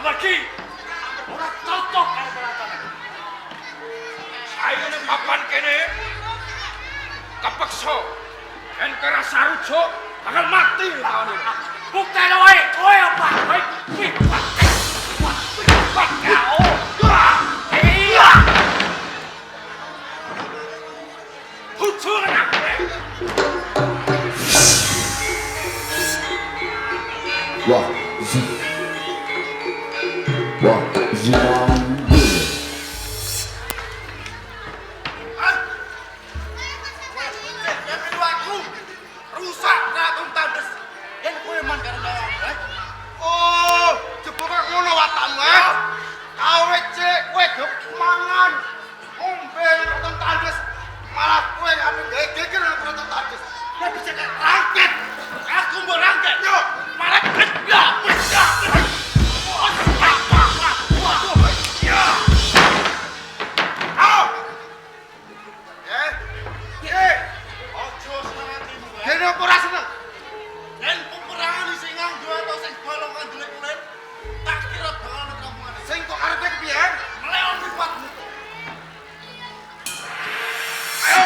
Amargi ora cocok karo peralatan. Saya ning papan kene kepeksa yen kira sarujuk bakal mati lawan iki. Buktene wae, kowe apa? Iya. Hujan aku. Wah, rusak ratung tandes yen kowe man karo lawan oh jebul kok ngono watakmu awet cek kowe dok mangan ombe ratung tandes malah kowe ape gawe geger ratung tandes nek bisa rangket aku mbok rangket yo malah ya Dene apa ora seneng? Yen peperangan sing nganggo atau sing bolong kan kulit tak kira bakal ana kampungan. Sing kok karepe kepiye? Meleon kuatmu. Ayo.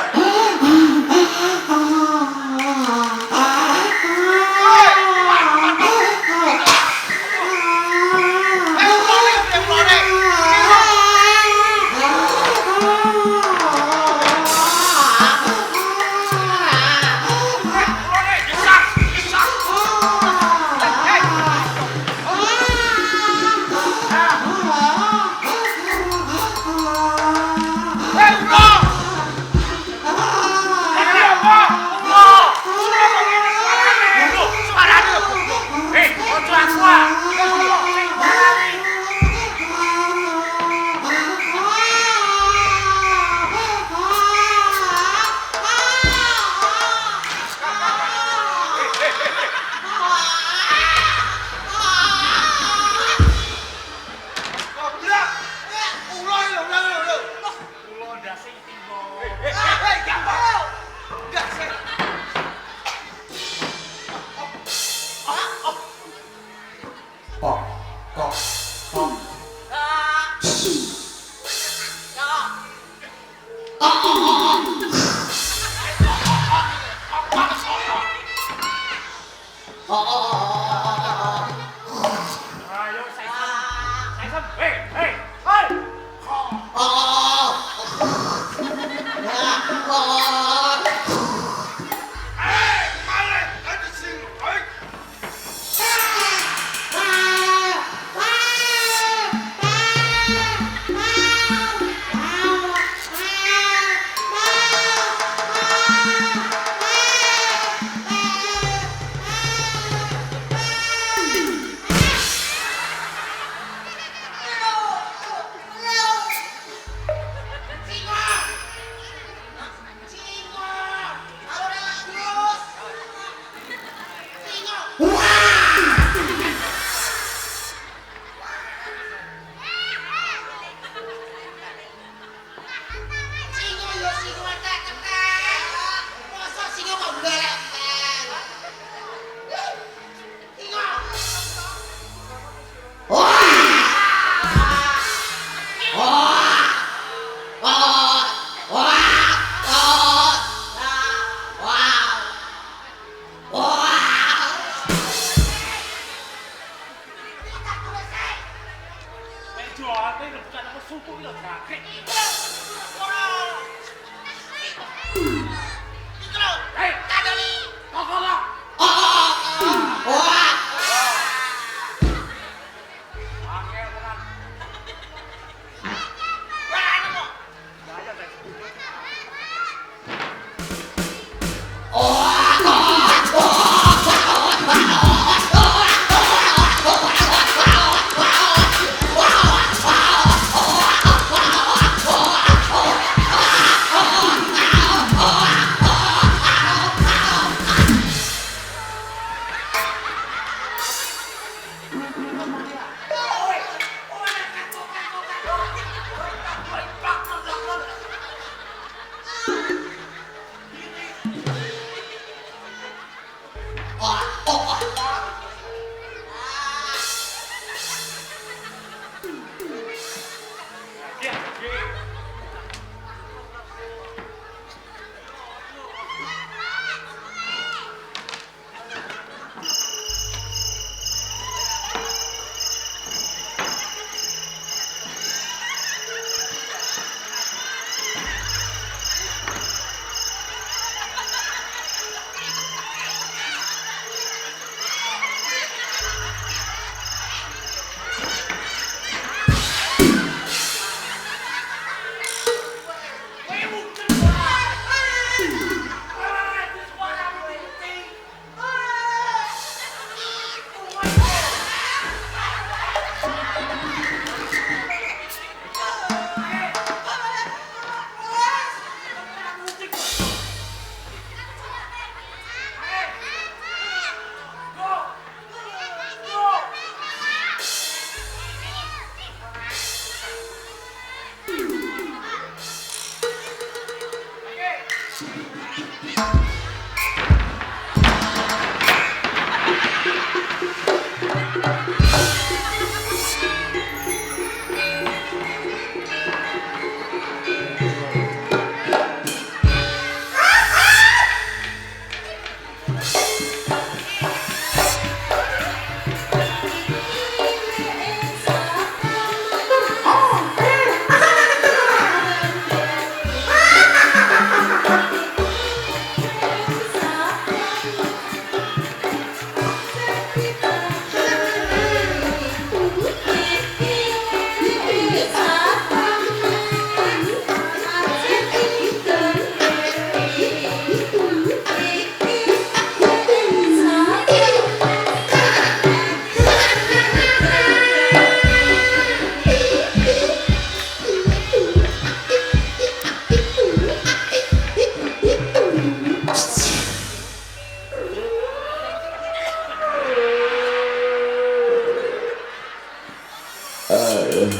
Aduh.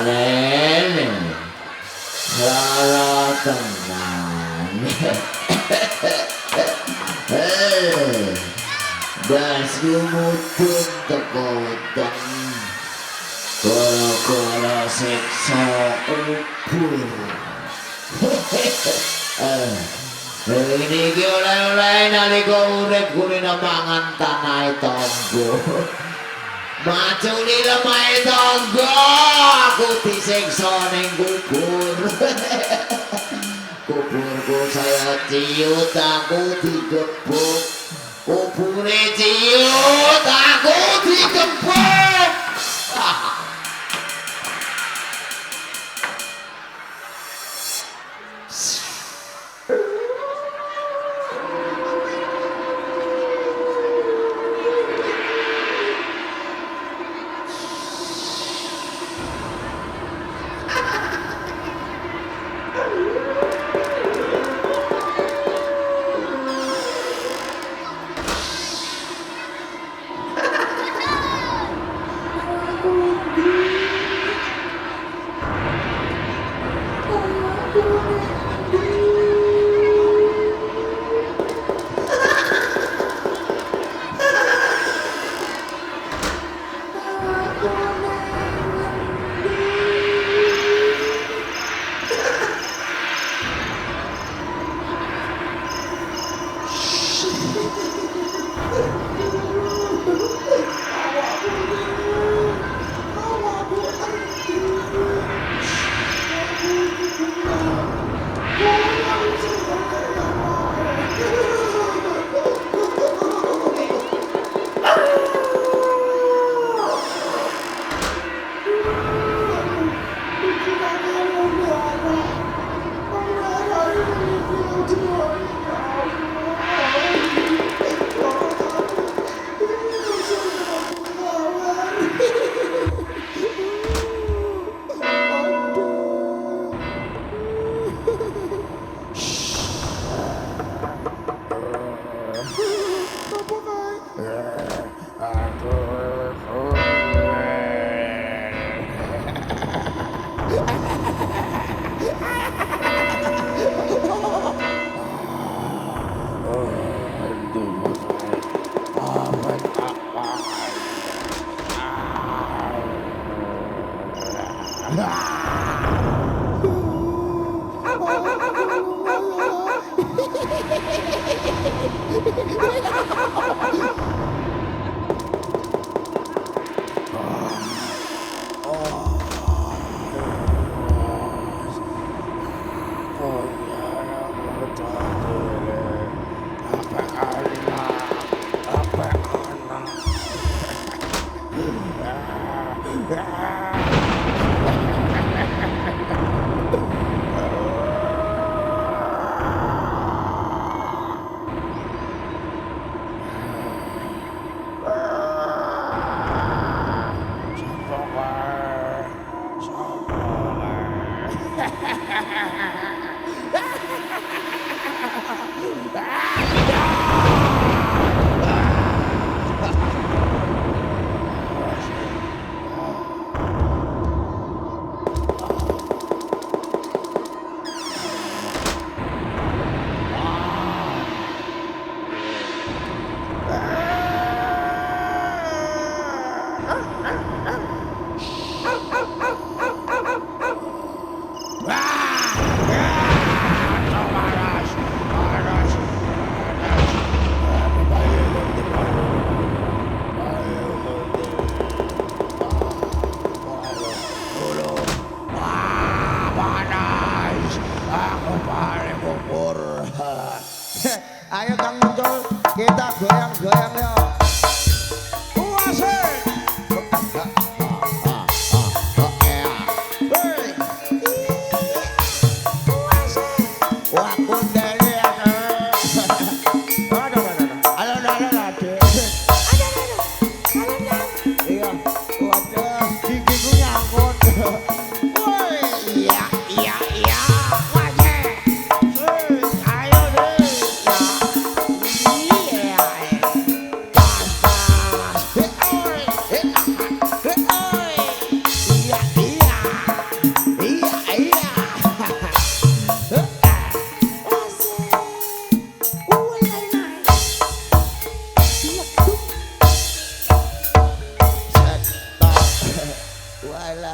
Nenek. Rara tenang. Dan semutun tekotang. Kala-kala seksa upur. Ini ki oleh-oleh nalika urip kulina mangan tanah tangga. Maculi lemah tangga aku disiksa ning kubur. Kuburku saya ciut aku digebuk. Kubure ciut aku digebuk.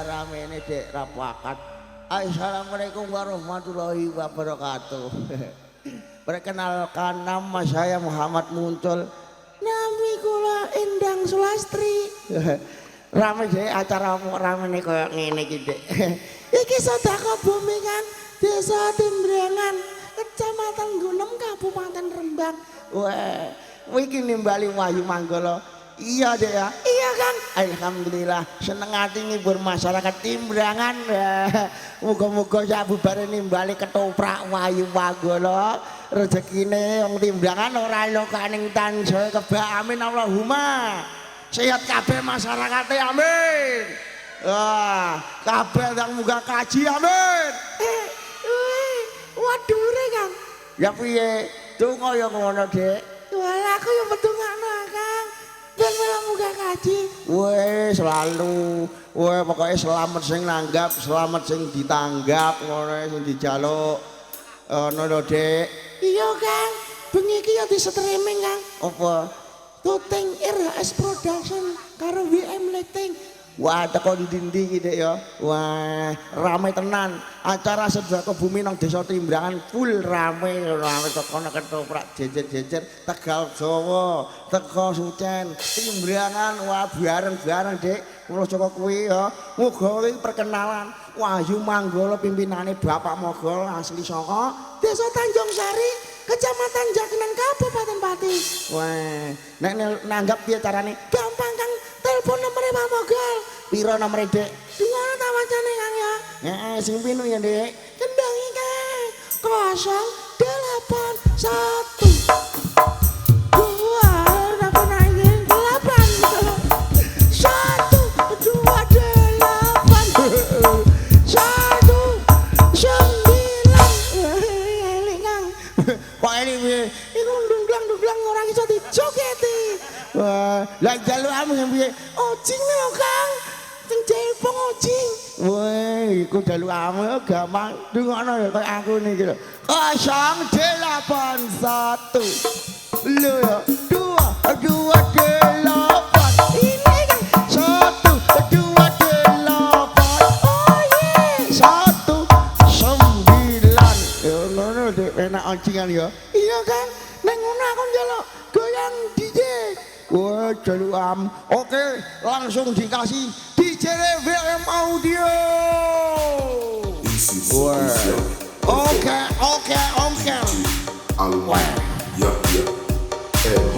ramene Dek rapakat. Assalamualaikum warahmatullahi wabarakatuh. Perkenalkan nama saya Muhammad Muncul. Nami kula Endang Sulastri. Rame Dek acara ramene koyo ngene iki Dek. Iki sedekah bumi kan Desa Timbrangan, Kecamatan Gunem, Kabupaten Rembang. Wah, iki nimbali Wahyu Manggala. Iya Dek ya. Iya Kang. Alhamdulillah seneng ati ngibur masyarakat Timbrangan. Muga-muga sabubare nimbali ketoprak Wahyu Manggala. Rezekine wong Timbrangan ora lokaning tansah kebak amin Allahumma. Sehat kabeh masyarakatnya amin. Wah, kabeh yang muga kaji amin. Waduh Kang. Ya piye? Donga ya ngono Dek. Wah, aku yo medungakno Kang. Ben muga kaji. Weh, selalu. Weh, pokoknya selamat sing nanggap, selamat sing ditanggap, ngono sing dijaluk. Ngono lho Dek. Iya Kang. Bengi iki yo di streaming Kang. Apa? Tuting RHS Production karo WM Lighting. Wah, teko ndi-ndi iki Dek ya. Wah, rame tenan. Acara sedekah bumi nang Desa Timbrangan full rame teko nek ketoprak jejer-jejer Tegal Jawa, teko Sucen, Timbrangan. Wah, bareng-bareng Dek. Kula Joko kuwi ya. Muga iki perkenalan Wahyu Manggala pimpinane Bapak Mogol asli saka Desa Tanjung Sari, Kecamatan Jakenan, Kabupaten Pati. Wah, nek nanggap piye carane? Gampang Kang, telepon nomere Pak Mogol. Piro nomere Dek? Ngono ta wacane Kang ya. Heeh, sing pinu ya Dek. Kendang iki 081 Pak ini piye? Iku ndunglang-ndunglang ora iso dijogeti. Wah, lah jaluk amu yang piye? Ojing lho Kang. Sing jelpong ojing. Wah, iku jaluk amu gampang. Dungokno ya koyo aku niki lho. 081 lho ya. 228 ini Kang 128 oh iya 19 ya ngono Dek enak ocingan ya iya Kang nek ngono aku njaluk goyang DJ wah jaluk oke langsung dikasih DJ WM Audio wah oke wah ya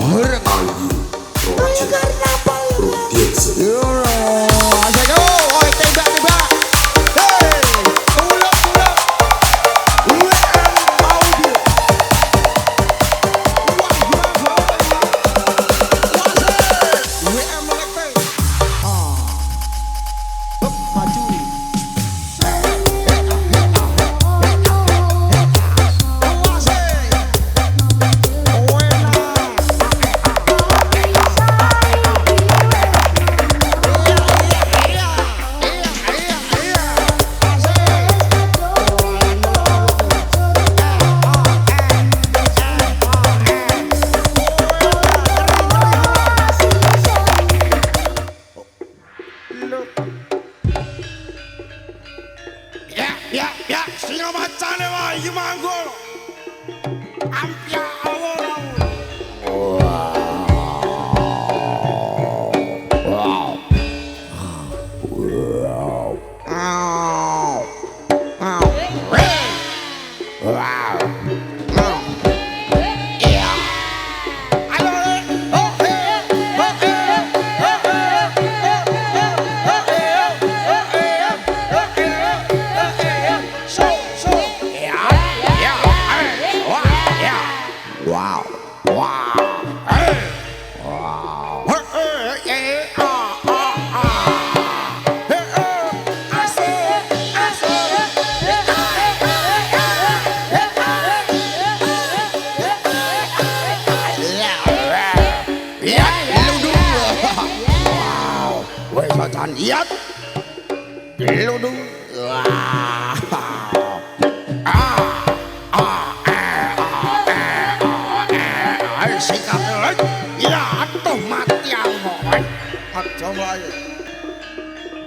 Horek ayo karena apa ya asik oh tembak hey ulap WM Audio WM Lighting maju Ya, singa macane Wahyu Manggala. Ampya Lihat dulu dulu sikat ya atuh mati angok aja wae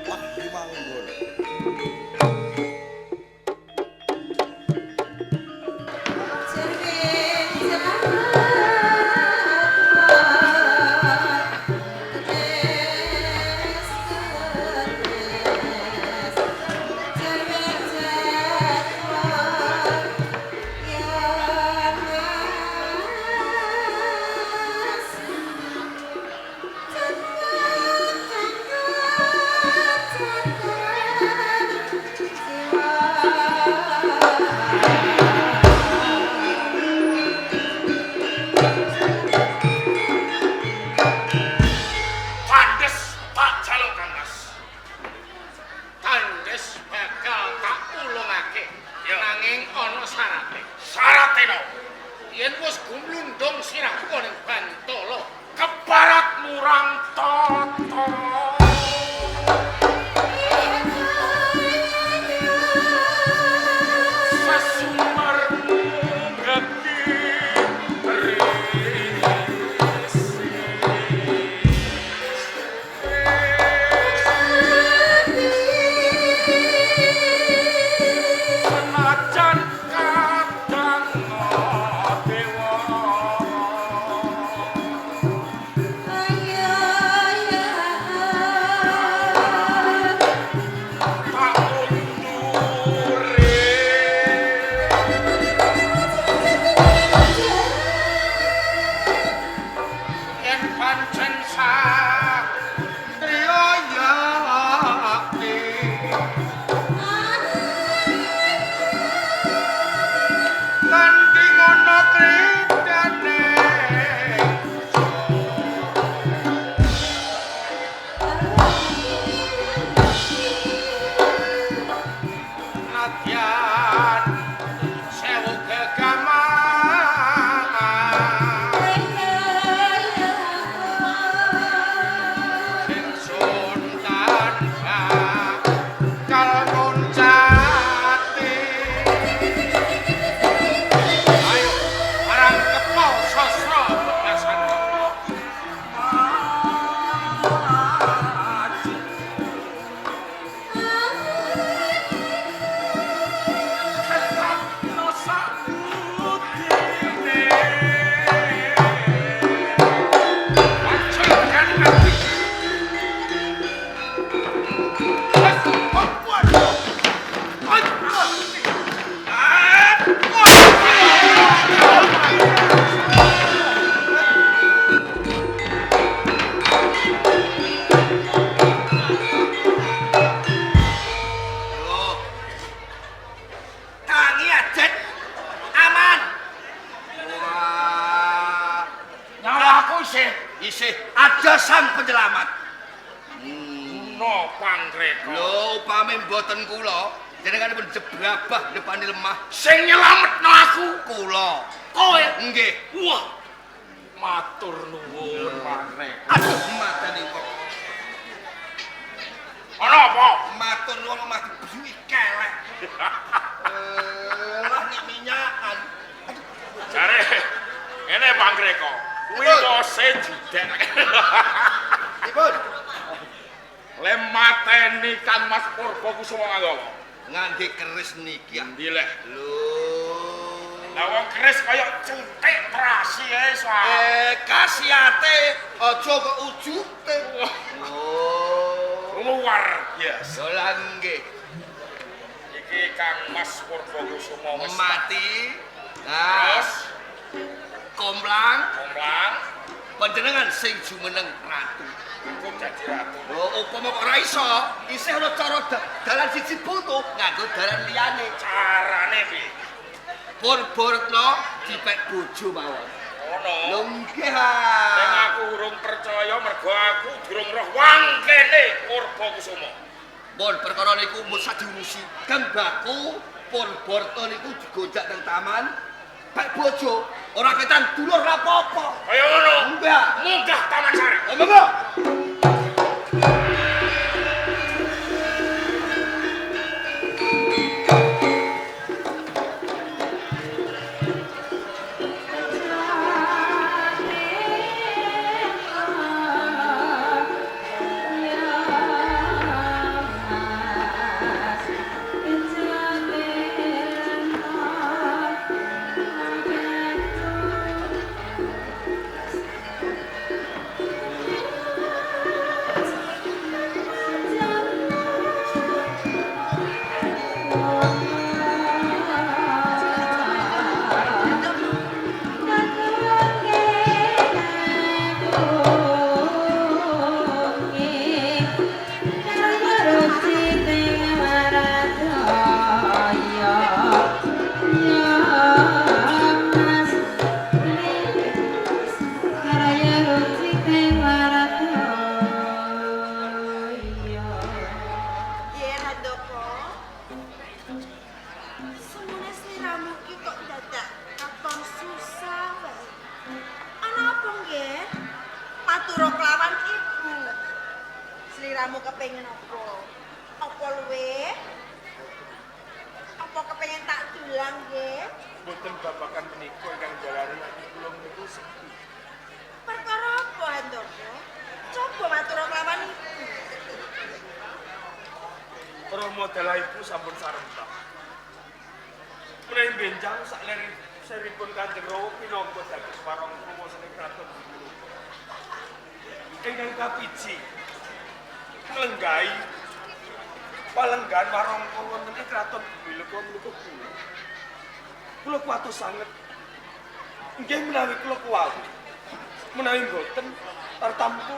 wah gimana Isih ada sang penyelamat. No Pangreka. Lho upami mboten kula, jenenganipun jebrabah depani lemah. Sing nyelametno aku Kula. kowe. Nggih. Wah. Matur nuwun Pangreka. Aduh mateni kok. Ana apa? Matur nuwun mati buyut kelek. Lah nek minyakan. Jare ngene Pangreka. Kuwi bose judek. Dipun Le mateni Kang Mas Purba Kusuma Mandawa. ngangge keris niki. Endi lek? Lho. Lah wong keris kaya centik terasi ae soal. Kasiate aja kok ujute. Oh. Luar biasa. Dolan nggih. Iki Kang Mas Purba Kusuma wis Mati. Nah, terus komplang komplang panjenengan sing jumeneng ratu. aku dadi ratu. Oh, upama kok ora iso, isih ana cara dalan siji putu nganggo dalan liyane. Carane piye? Purba dipek bojo mawon. Ono. Lho nggih Ning ha. aku urung percaya mergo aku durung roh wangkene Purba Kusuma. Pun perkara niku mun sadiurusi. Kang Baku Purba niku digonjak nang taman. Pek bojo, ora ketan dulur ra apa-apa. Kaya ngono. Enggak. Munggah Taman Sari. Monggo. Sliramu kepengen apa? Apa luwe? Apa kepengen tak dulang nggih? Mboten babakan menika ingkang jalari kula niku sepi. Perkara apa, Handoko? Coba matur kelawan ibu. Rama dalah ibu sampun sarentak. Menawi benjang sakleri seripun Kanjeng Rawa pinangka dados warang kuwasane kraton Bumi. Ingkang kapiji nglenggahi palenggan warangka wonten ing kraton Bumi menika kula. Kula kuwatos sanget. Nggih menawi kula kuwat. Menawi boten tartamtu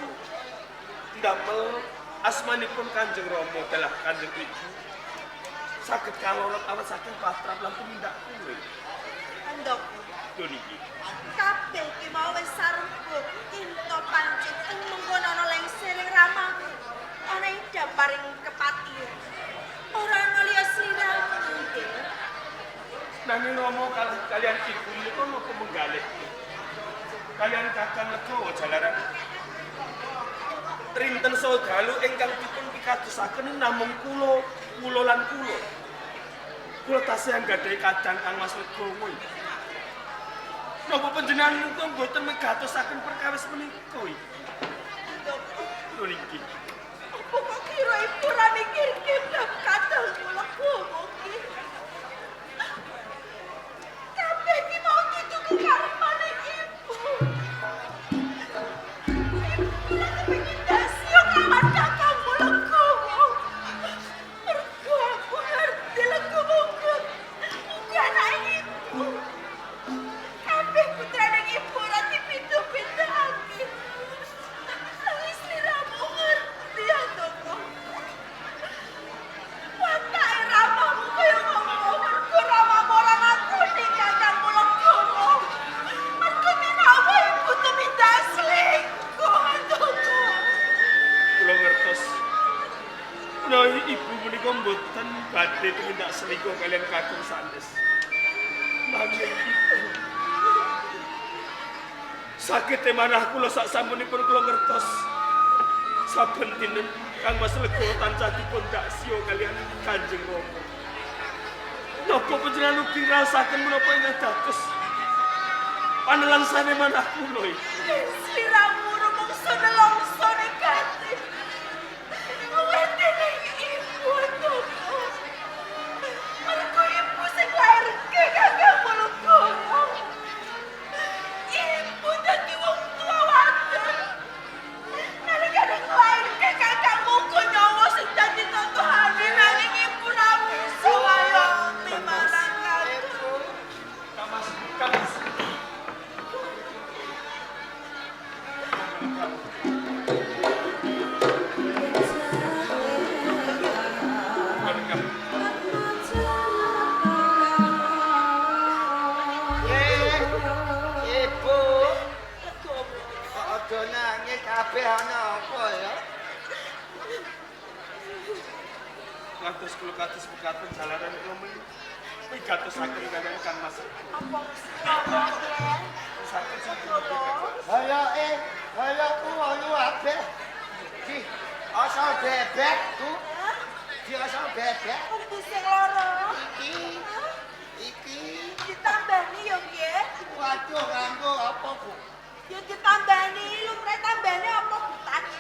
ndamel asmanipun Kanjeng Rama dalah Kanjeng Ibu saged kalolot awet saking patrap lan tumindak kula. Handoko, Lho niki. kabeh ki mau wis sarembuk into pancet ing mengkono ana lengsering ramah. Ana ing daparing kepatihan. Ora ana liya sliramu nggih. Nanging Rama kalian ibu menika napa menggalih. Kalian Kakang Legowo jalaran. Trinten Sodalu ingkang dipun pikadosaken namung kula lan kula. Kula tasih anggadhahi kadang Kang Mas Legowo. Napa panjenengan niku mboten megatosaken perkawis menika iki? Lho niki. Apa kok kira ibu ora mikirke bab kadang kula kuwo ki? Kabeh ki mau dituku karepane ibu. Ibu lagi pengen dasi yo kamar kakang kula kuwo. Mergo aku ngerti legowo kok. Iki anak ibu. Kabeh putrane ibu ora dipintu-pintake. Nangis sliramu ngerti ya, Toko. Watake ramamu kaya ngono, mergo ramamu ora ngakoni kakang kula kuwo. Mergo dinawa ibu tumindak asli. badhe tumindak selingkuh kalian kakung sandes. Nanging sakit manah kula sak sampunipun kula ngertos. Saben dinten Kang Mas Lego tansah dipun daksya kalian Kanjeng Rama. Napa panjenengan ugi ngrasaken menapa ingkang dados panelangsane manah kula iki? Sliramu rumangsa nelongso negatif. Wetene ibu toko. Mergo ibu sing lairke Kakang Molokomo. Ibu dadi wong tua wadon. Nalika lairke Kakang Moko nyawa sing dadi totohane nanging ibu ra bisa ngayomi marang Kakang. Kamas. Ibu. Kok aja nangis kabeh ana apa ya? Kados kula kados mekaten jalaran kula pigatosaken kalian Kang Mas. Apa sih? Sakit-sakit. Ayo ku ayo kabeh. Di asal bebek ku. Di asal bebek. Kudu sing loro. Iki Ditambani yo nggih. waduh nganggo apa Bu? Yo ditambani, lumrah tambane apa tadi?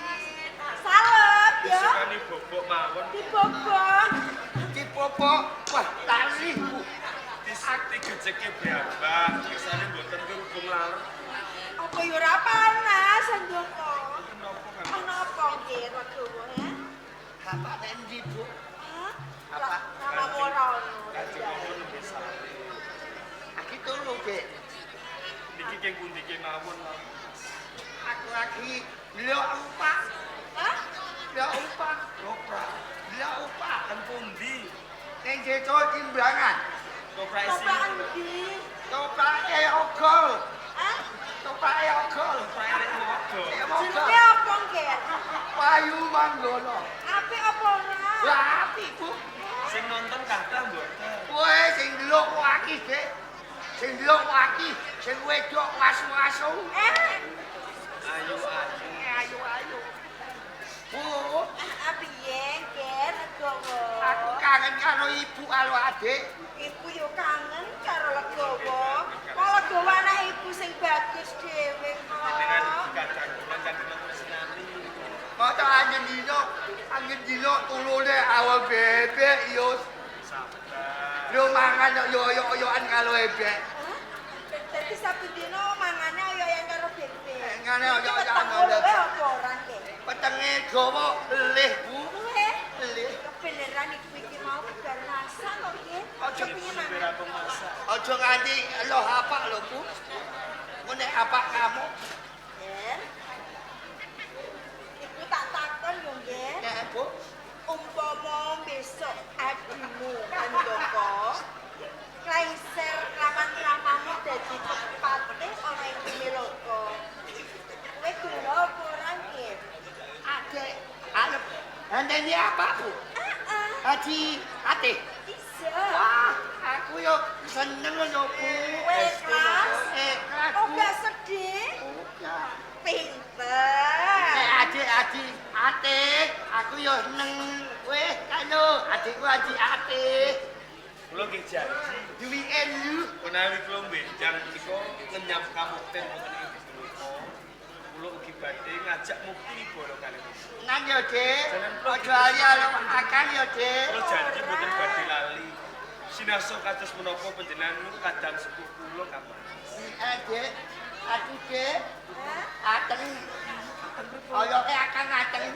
Salep ya. Sekali bobok mawon Dibobong. Dipopok. Wah, tali Bu. disakti gejeke berapa kesane mboten kerubung lar. Apa yo ora panas Andoko? Kenapa kan? Ana apa nggih Ragowo ya? Apa endi Bu? Hah? Apa? Nama moral. Kanjeng Rama nembe sare. Aki turu, Dek. Niki keng pundi kemawon. Aku lagi ndelok upah. Hah? Ndelok upah. Koprak. Ndelok upah. Kan pundi? Ning desa timbangan. Koprak Coba isi. endi? Topake ogol. Hah? Topake ogol. Koprak elek modo. Jenenge apa nggih? Payu manggono. Apik apa ora? Lah apik, Bu. Sing nonton kathah mboten. Kowe sing ndelok waki, Dek. Sing ndelok waki, sing wedok wasu-wasu. Ayo. Ayo. Bu, Piye nggih Ragowo? aku kangen karo ibu karo adik. Ibu yo kangen karo Legowo. Kok Legowo anak ibu sing bagus dhewe Dengan kok. dikatakan Kanjeng Rama Tresnani. Mata angin dino tulune awal bebek yo. Sabar. Yo mangan yo-yo-yoan karo bebek. Hah? Dadi saben dina mangane oyo-oyan karo bebek. Ngene oyo-oyan karo Kowe bebek. apa ora nggih? Petenge gawa leh, Bu. Kowe Leh. kebeneran iku iki mau bar masak kok nggih. Aja Kepengin Sampai mangan. apa masak? Aja nganti loh apa lho, Bu. Ngene apa kamu? Ger. Iku tak takon yo nggih. Nek, Bu. Umpama besok adimu Andoko klaiser raman-ramamu dadi tepate ana ing Meloko. Kowe gelo apa ora nggih? Adek, arep ngenteni apa, Bu? Haji ate. Bisa. Wah, aku yo seneng lho, Bu. Kowe ikhlas? Ikhlas, Oh, Bu. gak sedih? Udah. Pinter. Adik ate, aku yo seneng. Weh, kano, adikku Haji ate. Kula nggih janji. Duwi elu. Menawi kula benjang menika ngenyam kamukten wonten ing Bismillah. Kula ugi badhe ngajak mukti bolo kali ini. Nang yo, Dik. Aja ayal akan yo, Dik. Kula janji mboten badhe lali. Sinarsa kados menapa panjenengan kadang sepuh kula kapan. Dik, aku Dik. Hah? Ateng. Oyoke akan ateng.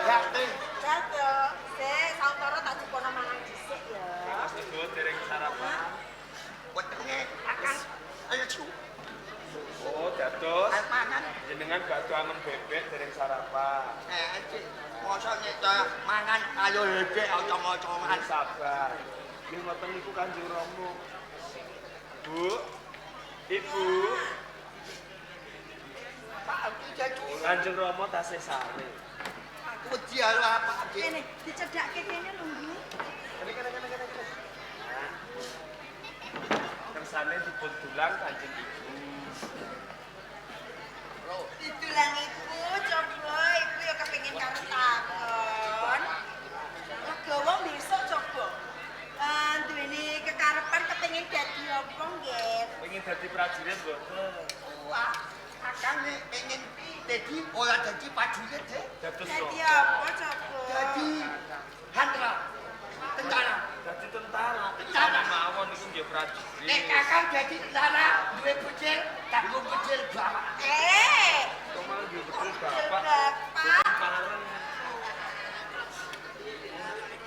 Ateng. Dato, sik sautara tak cukono mangan dhisik ya. Mas Teguh dereng sarapan. Wetenge akan ayo cu. Oh, dados Arep mangan. jenengan bakdo angen bebek dereng sarapan. Dik, mosok nek mangan karo bebek ocong-ocongan. Sabar. Nggih ngoten niku Kanjeng Rama. Bu, Ibu, Pak aku jacu. Kanjeng Rama tasih sare. Aku wedi karo apa, Dik? Kene dicedakke kene lho, Nggih. kersane dipun dulang Kanjeng Ibu. Didulang ibu, coba ibu ya kepingin karo takon. Legawa besok coba. Duweni kekarepan kepingin dadi apa nggih? Pengen dadi prajurit mboten. Wah, akang nek pengen dadi ora dadi prajurit deh. Dados Dadi napa? apa coba? Dadi handra. Tentara. Dadi tentara. Tentara. Mawon niku nggih prajurit. Nek kakang dadi tentara duwe bocil, kanggo bocil bapak. Kok malah nggih betul Bocil Bapak. bapak. Bareng.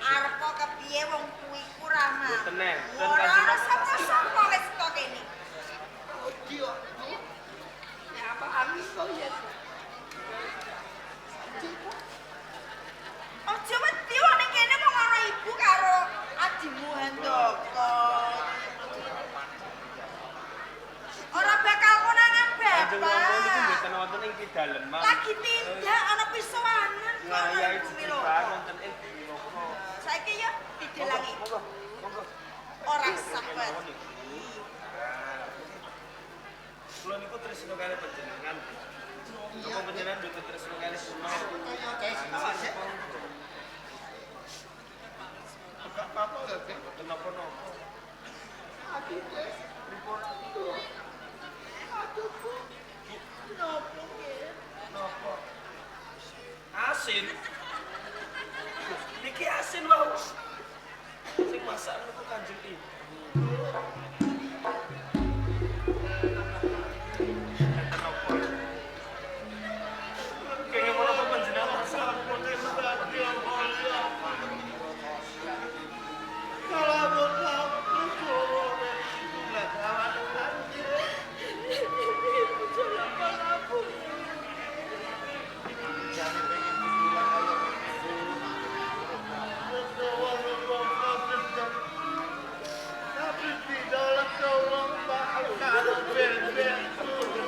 Arep kok kepiye wong kuwi ku ramah. Mboten, Nek. Dan Ora Kanjeng sapa-sapa wis kok kene. Dio. Ya apa angin kok ya? Aja wedi wong ning kene mung ana ibu karo adimu Handoko. Ora bakal konangan Kanjeng Rama niku bapak. mboten wonten ing pidaleman. Lagi tindak ana pisowanan kok Ngayahi ibu Milo. jejibah wonten ing Binoko. Saiki ya didelangi. Monggo, monggo. Ora sah Mawon banget. niku. Kula niku tresna kali panjenengan. Napa panjenengan mboten tresna kali kula? Kaya kayak sih. Enggak apa-apa ya, Bek. Mboten napa-napa. Aduh, Bek. Pripun? Aduh, Bu. Nopo nggih? Napa? Asin. Niki asin wae. Sing masak niku Kanjeng Ibu. Enten napa? Kenging menapa panjenengan masak pun dadi apa?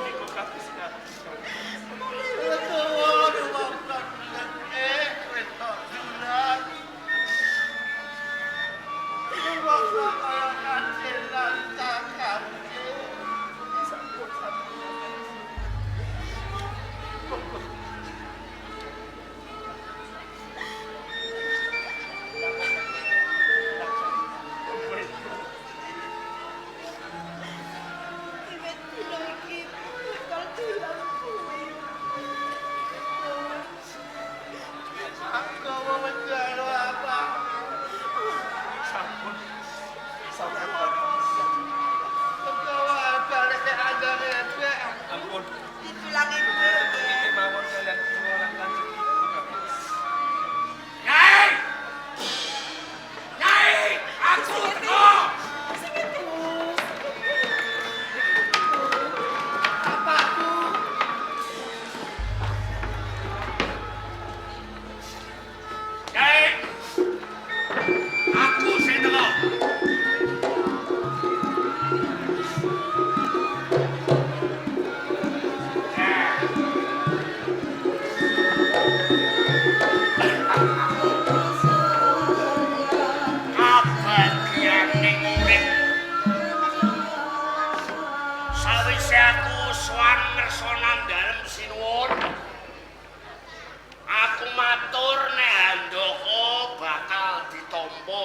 Niku kapisah. Iwet dina iki bakal dilang kuwi. Sampun. Sampun. Ampun. Didulang ibu Niki nggih. mawon kalian kula lan Kanjeng Ibu. Nyai! Nyai! Aku teko! Bapakku! Nyai! Aku sing teko. Abagyaning urip. Sawise aku sowan ngersana dalem sinuwun. Aku matur nek Handaka bakal ditampa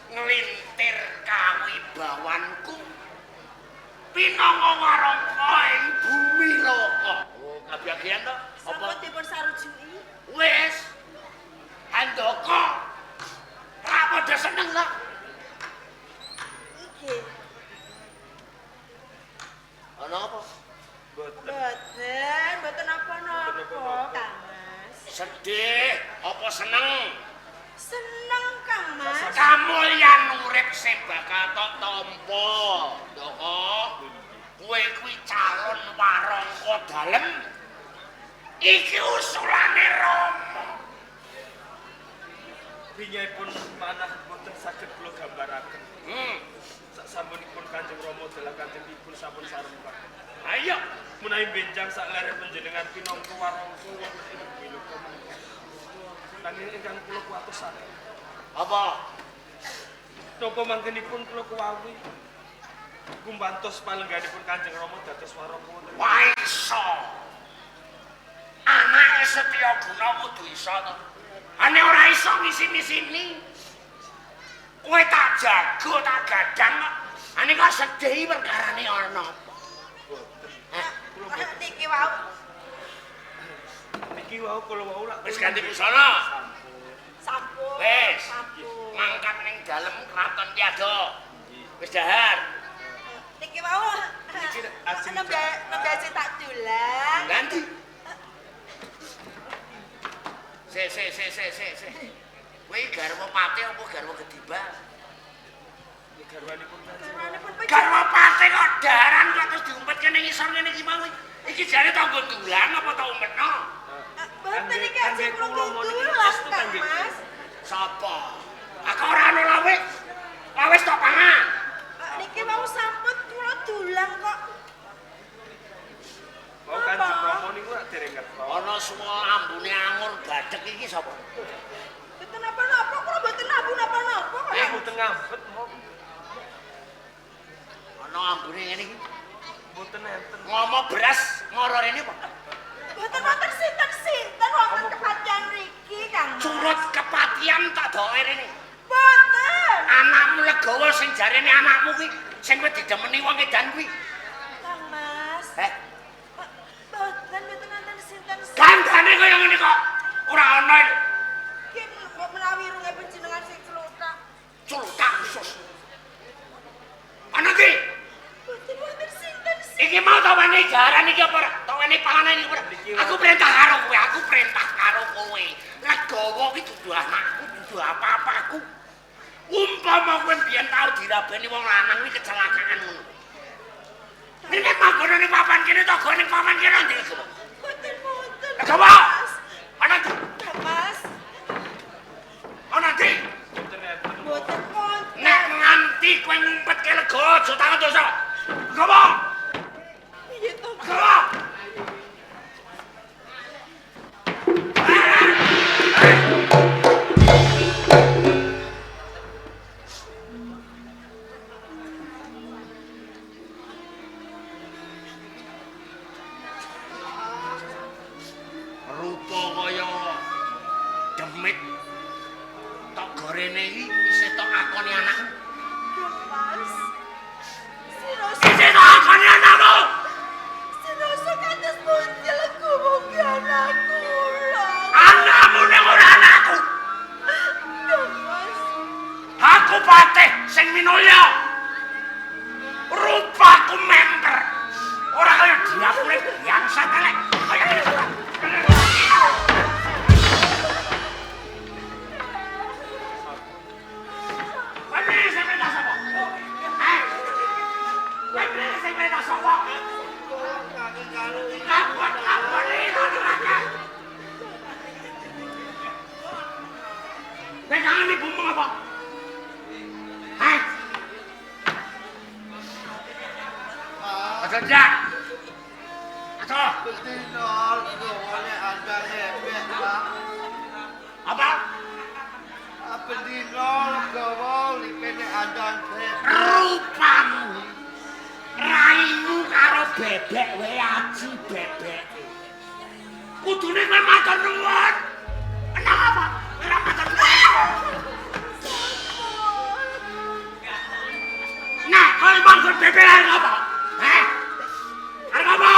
nglintir kawibawanku. Pinangka warangka ing bumi loka. Oh, kabagyan to? Sampun dipun sarujuki. Wis. Handaka. Ra padha seneng to? Iki. Ana apa? Mboten. Mboten apa-apa, Kang Mas. Sedih apa seneng? Seneng Kang Mas. Kamulyan urip sing bakal tok tampa. Ndaka. Kowe kuwi calon warangka dalem. Iki usulane Rama. Bingipun manah boten saged kula gambaraken. Sasampunipun Kanjeng Rama dalah Kanjeng Ibu sampun sarempak. Ayo, Menawi benjang sak lere panjenengan pinangka warangka wonten ing Binoko menika. Nanging ingkang kula kuwatosaken. apa? Napa mangkenipun kula kuwawi kumbantos palengganipun Kanjeng Rama dados warung wonten. Wah iso. Anake Setya Guna kudu iso to. Ane ora iso misi-misini. Kowe tak jago tak gadang kok. Ane kok sedih perkarane ana apa? Niki wau. Niki wau kula wau lak Wis ganti busana. Sampun. Wis. Sampun. Mangkat ning dalem kraton Tiaga. Wis dahar. Niki wau. asin. Nembe tak dolan. Ganti. Se. Kowe garwa pati apa garwa kedibang? Garwanipun Kanjeng. Garwanipun Garwa pati kok daran kok terus diumpet kene ngisor ngene iki mau. Iki jane tanggo dulang apa ta umpetno? Boten iki aja kula tulang, Kang Mas. Sapa? Aku ora ana lawe. Lawes tok pangan. Niki mau sampun kula dolang kok. Mau Kanjeng Rama niku rak dereng ngertos. Ana semua ambune angur badhek iki sapa? Boten napa-napa, kula boten nabu napa-napa kok. Mboten ngambet mau. Ana ambune ngene iki. Mboten enten. Ngomong beras ngoro rene apa? Boten wonten sinten-sinten wonten kepatihan mriki, Kang Mas. Curut kepatian tak doe rene. Boten. Anakmu legawa sing jarene anakmu kuwi sing kowe didemeni wong edan kuwi. Kang Mas. Boten wonten sinten-sinten. Gandane kaya ngene kok. Ora ana iki. Ki menawi runge panjenengan sing celutak. Cultak khusus. Ana ki. Boten wonten sinten-sinten. Iki mau tawane jaran iki apa ora? Tawane panganan iki ora? Aku perintah karo kowe, aku perintah karo kowe. Legawa iki dudu anakku, dudu apa-apaku. Umpama kowe biyen tau dirabeni wong lanang kuwi kecelakaan ngono. Nek manggonane papan kene to gone papan kene ndi iki? Boten wonten. Legawa. Ana ndi? Kang Mas. Ana ndi? Mboten enten. Boten wonten. Nek nganti kowe ngumpet ke legawa aja tangan dosa. Legawa. Piye to? Legawa. Rupa kaya demit tok gorene iki isih tok akoni anakmu. Kang Mas. Sinoso Isih tok akoni anakmu. Sinoso kados muncul kuwi anak kula. Anakmu nek ora anakku. Kang Mas. Aku patih sing minulya. Rupaku member. Ora kaya diapure biasa telek. Kaya ngene kok. Wene sing perintah sapa? Wene sing perintah sapa? Kapon iki ora. Pegangan ibu apa? Hai. Aja. Aja. Betinol, gawanya ada hebet, Pak. Apa? Betinol, gawal, lipene ada hebet. Rupamu. Raimu karo bebek wae aji bebek. Kudune kowe matur nuwun. Kenapa? Ora matur nuwun. Nah, kowe matur bebek arep apa? Hah? Arep apa?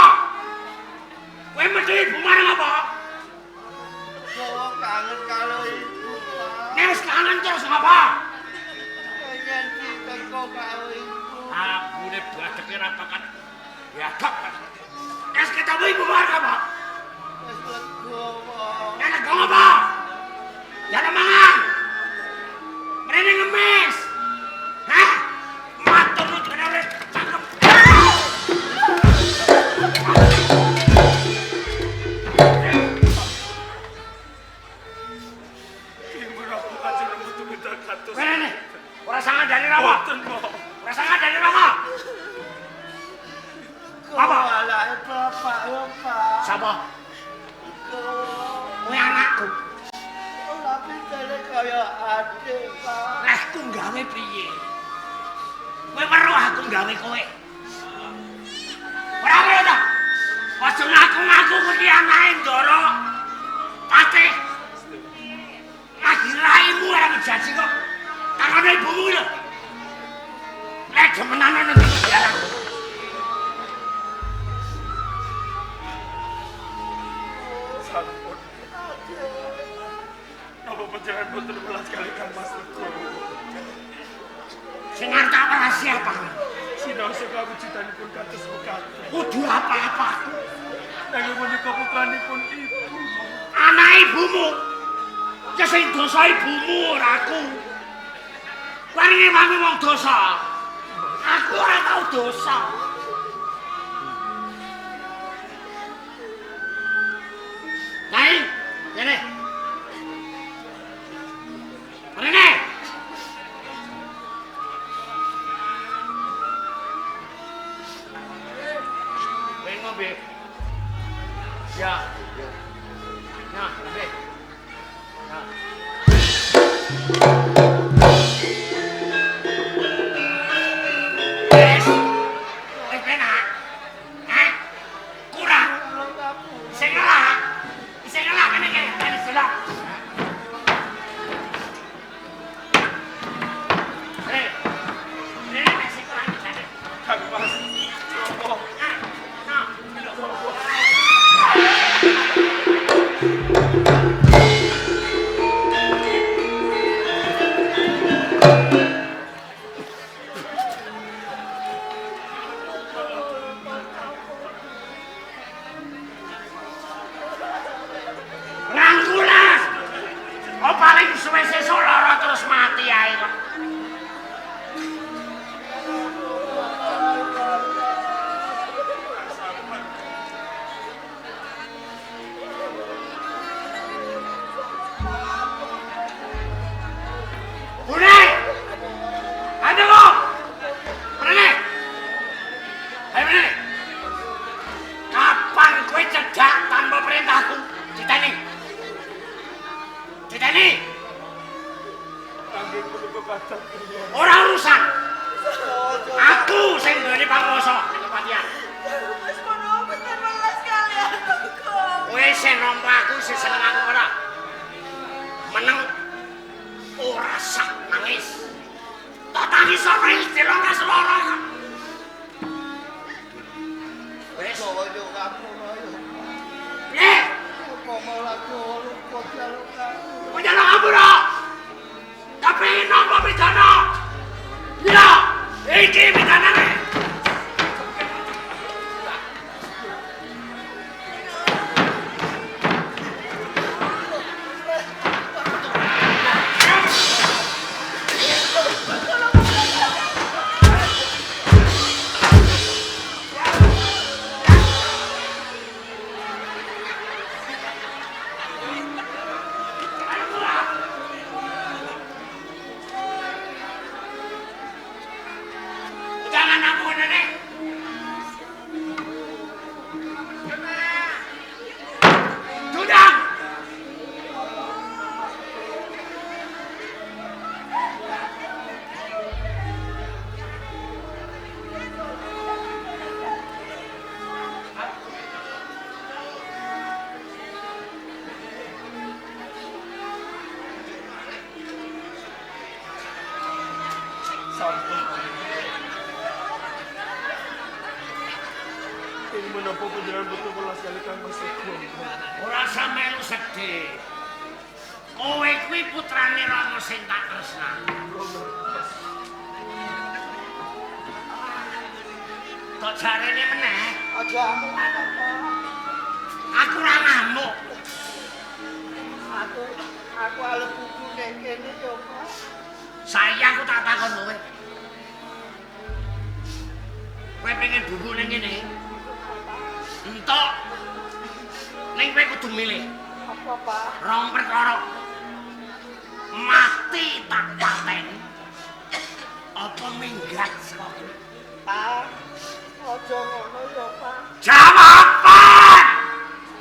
Kowe mesti ibu marang apa? Gawa kangen kalau ibu, Pak. Nek wis kangen terus apa? Pengen diteko kalau ibu. Abune badheke ra bakat. Ya kok. Nek ketemu ibu marang apa? Wes legowo. Nek gak apa? Jangan mangan. Mrene ngemis. Hah? Matur lu jane wis cakep. Ibu Rama Kanjeng Rama tumindak kados. Mrene. Ora sangat dari rawa. Mboten kok. Ora sangat dari rawa. Apa? Anake bapak yo, Pak. Sapa? Gawa. Kowe anakku. Tapi kaya adik, Pak. Lehku gawe piye? Kowe weruh aku gawe kowe. Ora weruh ta? Aja ngaku-ngaku kowe iki anake Ndara. Patih. Lagi raimu ora ngejasi kok. Karena ibumu lho. Lek demenan nang sejarah. Sampun. Napa panjenengan boten welas kali Kang Mas Rego? Sing ngantak rahasia apa? Sinau sekawujudanipun kados mekaten. Kudu apa-apa. Nanging menika putranipun ibu. Anak ibumu. Ya sing dosa ibumu ora aku. Paringe mami wong dosa. Aku ora tau dosa. Nai, ngene. Rene. Wen ngombe. Ya. Nah, ngombe. Nah. Wes. Wes penak. Hah? Kurang. Sing ngelak. Sing ngelak kene kene selak. Hei. Ini masih kurang sana. Kang Mas. Oh, Nah. Rangkulas. Oh paling suwe sesuk lara terus mati ae kok. Bune! Ada kok! Bune! Ayo Bune! Kapan kowe cedak tanpa perintahku? Diteni! Diteni! kangge punika kadang kula. Ora urusan! Aku sing duweni panguwasa ning kepatihan. Mas kono bener welas kali aku. Kowe sing nampa aku sing seneng aku ora. Meneng ora sak nangis. Tak tangis ora istilah kas lara. Wes, Gawa yo kamu ayo. piye? Kok malah golok jaluk kamu. Penjara kamu ora. Tapi napa pidana? Ya, iki pidanane. Jangan aku nenek. Tudang. Sampun. Ing menapa panjenengan boten welas kali Kang Mas Rego? Ora usah melu sedih. Kowe kuwi putrane Rama sing tak tresnani. Kok jarene meneh, Aja amungan apa. aku ora ngamuk. Aku arep buku nek kene yo, Pak. Saya aku tak takon kowe. Kowe pengen buku ning kene? Entuk. Ning kowe kudu milih. Apa, Pak? Rong perkara. Mati tak pateni. Apa minggat saka kene? Pak. Aja ngono yo, Pak. Jawaban!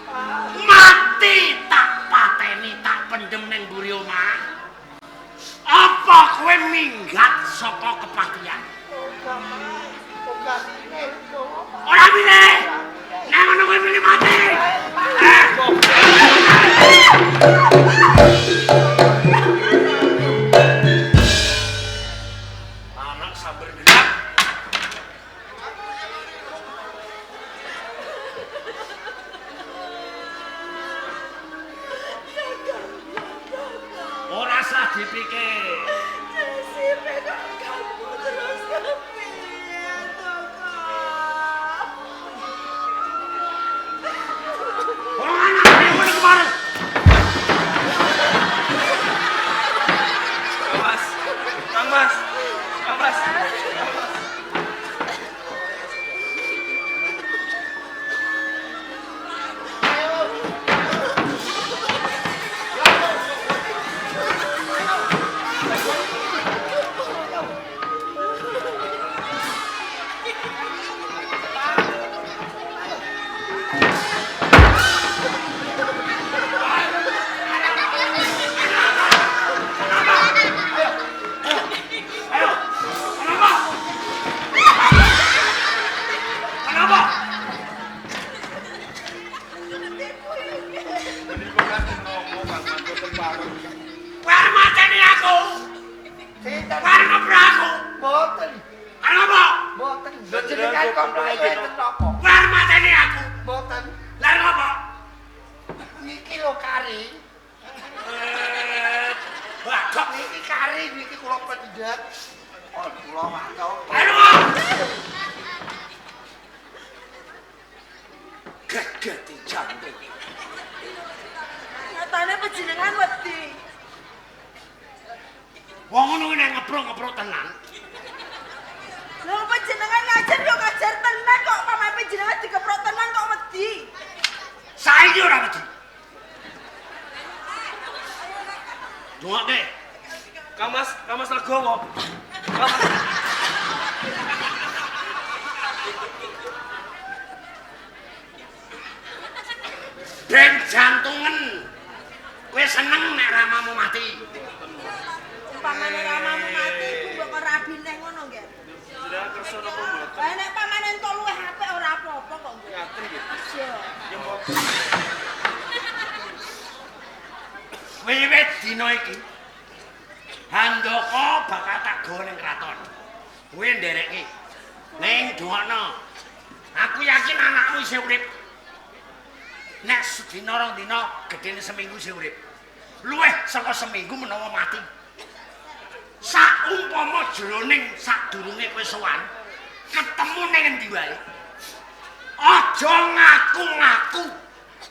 Pak. Mati tak pateni tak pendem ning mburi omah. Apa kowe minggat saka kepatihan? Ora Anak sambar gelap. Ora sah dipikir. Nasibe kok kamu terus kepiye to, Kak? Orang anak ini boleh kemarin. Kang Mas. Ayo, kenapa? Kenapa? Menika kanjeng Rama Kang Mas boten pareng. War mateni aku. Sinten? War ngebrak aku. Boten. Kenapa? Boten. Jenengan kok mleten napa? War mateni aku. Boten. Lah ngapa? Niki lho kari. Bakok Niki kari niki kula pendet. Oh, kula watok. ayo. Gegeti jantung. Nyatane panjenengan wedi. Wong ngono nek ngeprok-ngeprok tenan. Lho panjenengan ngajar yo ngajar tenan kok pamahe panjenengan dikeprok tenan kok wedi. Saiki ora wedi. Doake. Kang Mas legowo. Ben jantungen. Kowe seneng nek ramamu mati. Umpamane ramamu mati iku mbok rabi neh ngono nggih. Jenengan kersa napa mboten? Lah nek pamane entuk luwih apik ora apa-apa kok. Nggih. Ngaten nggih. Iya. Ya mboten. Wiwit dina iki Handaka bakal tak gawa ning kraton. Kowe nderekke. Ning doakno. Aku yakin anakmu isih urip. Nek sedina rong dina gedene seminggu isih urip. Luwih saka seminggu menawa mati. Saumpama jroning sadurunge kowe sowan, ketemu ning endi wae. Aja ngaku-ngaku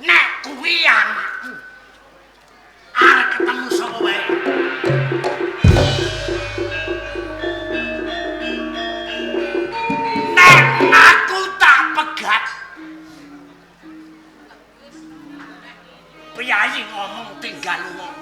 nek kuwi anakku. Arep ketemu sapa wae. Nek aku tak pegat. Priyayi ngomong tinggal wong.